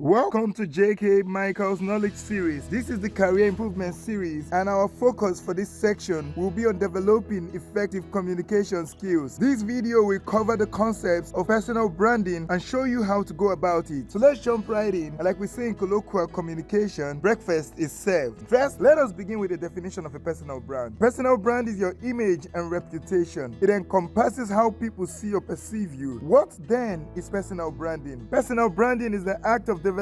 Welcome to J.K. Michael's Knowledge Series. This is the Career Improvement Series, and our focus for this section will be on developing effective communication skills. This video will cover the concepts of personal branding and show you how to go about it. So let's jump right in. And like we say in colloquial communication, breakfast is served. First, let us begin with the definition of a personal brand. Personal brand is your image and reputation. It encompasses how people see or perceive you. What then is personal branding? Personal branding is the act of developing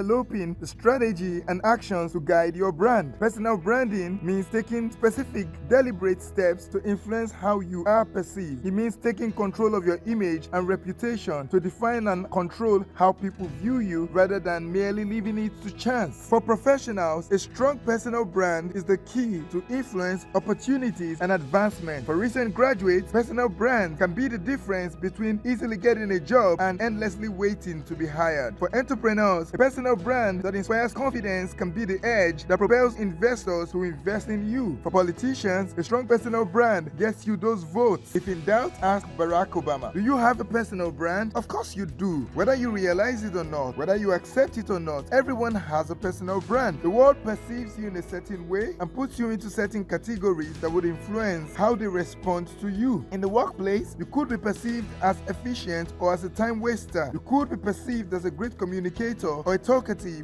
the strategy and actions to guide your brand. Personal branding means taking specific, deliberate steps to influence how you are perceived. It means taking control of your image and reputation to define and control how people view you rather than merely leaving it to chance. For professionals, a strong personal brand is the key to influence, opportunities, and advancement. For recent graduates, personal brand can be the difference between easily getting a job and endlessly waiting to be hired. For entrepreneurs, a personal brand that inspires confidence can be the edge that propels investors to invest in you. For politicians, a strong personal brand gets you those votes. If in doubt, ask Barack Obama. Do you have a personal brand? Of course you do. Whether you realize it or not, whether you accept it or not, everyone has a personal brand. The world perceives you in a certain way and puts you into certain categories that would influence how they respond to you. In the workplace, you could be perceived as efficient or as a time waster. You could be perceived as a great communicator or a talkative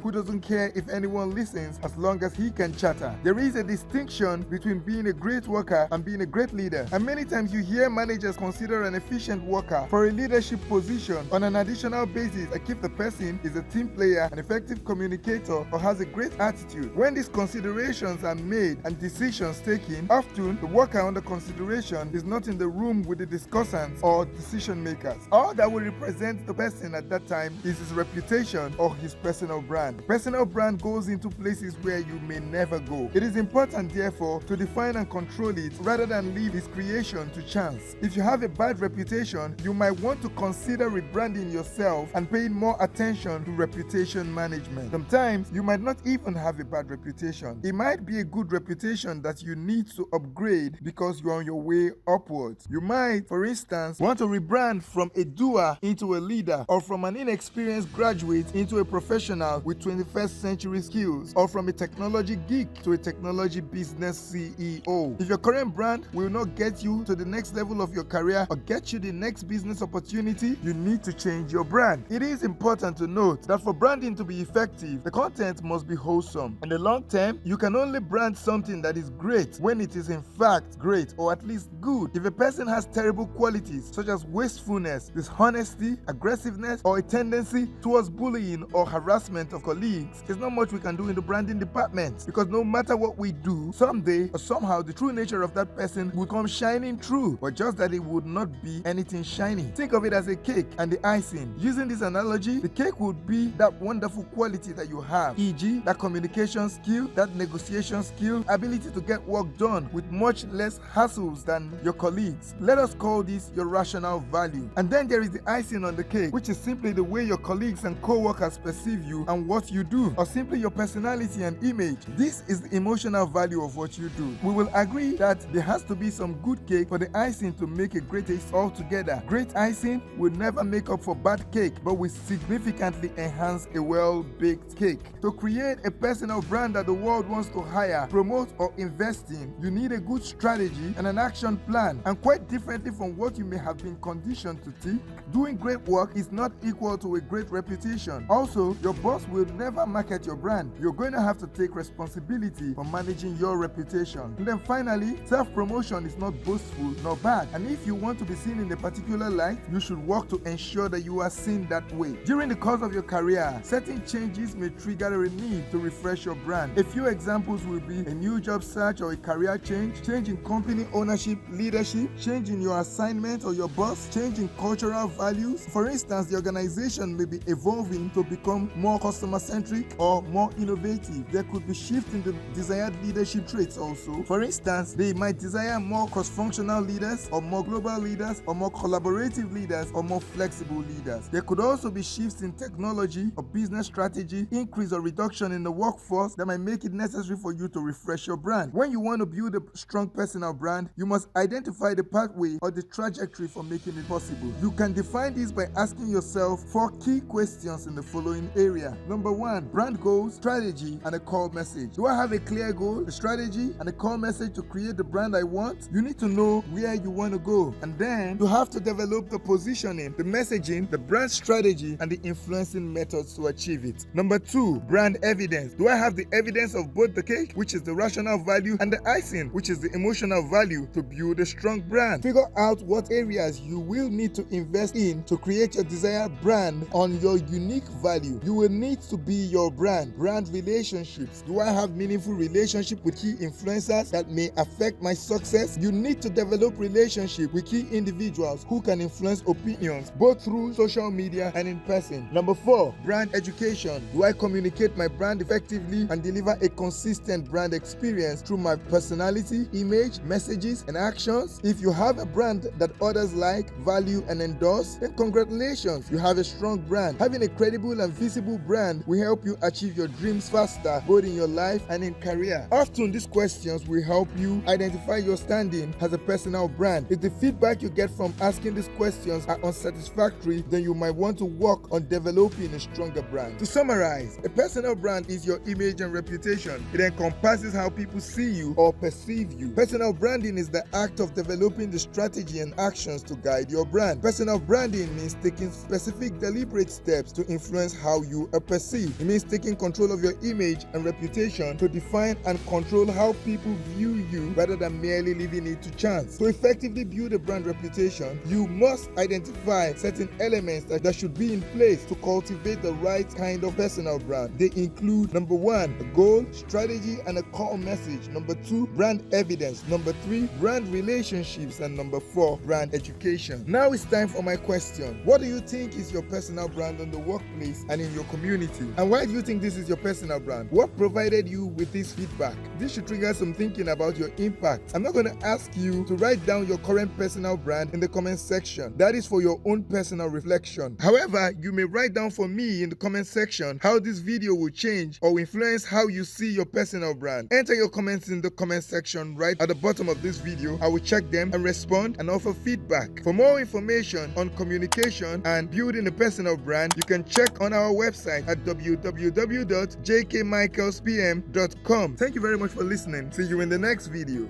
who doesn't care if anyone listens as long as he can chatter. There is a distinction between being a great worker and being a great leader. And many times you hear managers consider an efficient worker for a leadership position on an additional basis, like if the person is a team player, an effective communicator, or has a great attitude. When these considerations are made and decisions taken, often the worker under consideration is not in the room with the discussants or decision makers. All that will represent the person at that time is his reputation or his personal brand. Personal brand goes into places where you may never go. It is important, therefore, to define and control it rather than leave its creation to chance. If you have a bad reputation, you might want to consider rebranding yourself and paying more attention to reputation management. Sometimes you might not even have a bad reputation. It might be a good reputation that you need to upgrade because you're on your way upwards. You might, for instance, want to rebrand from a doer into a leader, or from an inexperienced graduate into a professional with 21st century skills, or from a technology geek to a technology business CEO. If your current brand will not get you to the next level of your career or get you the next business opportunity, you need to change your brand. It is important to note that for branding to be effective, the content must be wholesome. In the long term, you can only brand something that is great when it is in fact great, or at least good. If a person has terrible qualities such as wastefulness, dishonesty, aggressiveness, or a tendency towards bullying or harassment of colleagues, there's not much we can do in the branding department, because no matter what we do, someday or somehow the true nature of that person will come shining through, but just that it would not be anything shiny. Think of it as a cake and the icing. Using this analogy, the cake would be that wonderful quality that you have, e.g. that communication skill, that negotiation skill, ability to get work done with much less hassles than your colleagues. Let us call this your rational value. And then there is the icing on the cake, which is simply the way your colleagues and co-workers perceive you and what you do, or simply your personality and image. This is the emotional value of what you do. We will agree that there has to be some good cake for the icing to make a great taste altogether. Great icing will never make up for bad cake, but will significantly enhance a well-baked cake. To create a personal brand that the world wants to hire, promote, or invest in, you need a good strategy and an action plan. And quite differently from what you may have been conditioned to think, doing great work is not equal to a great reputation. Also, your boss will never market your brand. You're going to have to take responsibility for managing your reputation. And then finally, self-promotion is not boastful nor bad. And if you want to be seen in a particular light, you should work to ensure that you are seen that way. During the course of your career, certain changes may trigger a need to refresh your brand. A few examples will be a new job search or a career change, change in company ownership, leadership, change in your assignment or your boss, change in cultural values. For instance, the organization may be evolving to become more customer-centric or more innovative. There could be shift in the desired leadership traits also. For instance, they might desire more cross-functional leaders, or more global leaders, or more collaborative leaders, or more flexible leaders. There could also be shifts in technology or business strategy, increase or reduction in the workforce that might make it necessary for you to refresh your brand. When you want to build a strong personal brand, you must identify the pathway or the trajectory for making it possible. You can define this by asking yourself 4 key questions in the following areas. area. Number 1, brand goals, strategy, and a core message. Do I have a clear goal, a strategy, and a core message to create the brand I want? You need to know where you want to go, and then you have to develop the positioning, the messaging, the brand strategy, and the influencing methods to achieve it. Number 2, brand evidence. Do I have the evidence of both the cake, which is the rational value, and the icing, which is the emotional value, to build a strong brand? Figure out what areas you will need to invest in to create your desired brand on your unique value. You will need to be your brand. Brand relationships. Do I have meaningful relationship with key influencers that may affect my success? You need to develop relationship with key individuals who can influence opinions both through social media and in person. Number 4, brand education. Do I communicate my brand effectively and deliver a consistent brand experience through my personality, image, messages, and actions? If you have a brand that others like, value, and endorse, then congratulations, you have a strong brand. Having a credible and visible brand will help you achieve your dreams faster, both in your life and in career. Often these questions will help you identify your standing as a personal brand. If the feedback you get from asking these questions are unsatisfactory, then you might want to work on developing a stronger brand. To summarize, a personal brand is your image and reputation. It encompasses how people see you or perceive you. Personal branding is the act of developing the strategy and actions to guide your brand. Personal branding means taking specific, deliberate steps to influence how you are perceived. It means taking control of your image and reputation to define and control how people view you rather than merely leaving it to chance. To effectively build a brand reputation, you must identify certain elements that should be in place to cultivate the right kind of personal brand. They include: number 1, a goal, strategy, and a core message. Number 2, brand evidence. Number 3, brand relationships. And number 4, brand education. Now it's time for my question. What do you think is your personal brand in the workplace and in your community? And why do you think this is your personal brand? What provided you with this feedback? This should trigger some thinking about your impact. I'm not going to ask you to write down your current personal brand in the comment section. That is for your own personal reflection. However, you may write down for me in the comment section how this video will change or influence how you see your personal brand. Enter your comments in the comment section right at the bottom of this video. I will check them and respond and offer feedback. For more information on communication and building a personal brand, you can check on our website at www.jkmichaelspm.com. Thank you very much for listening. See you in the next video.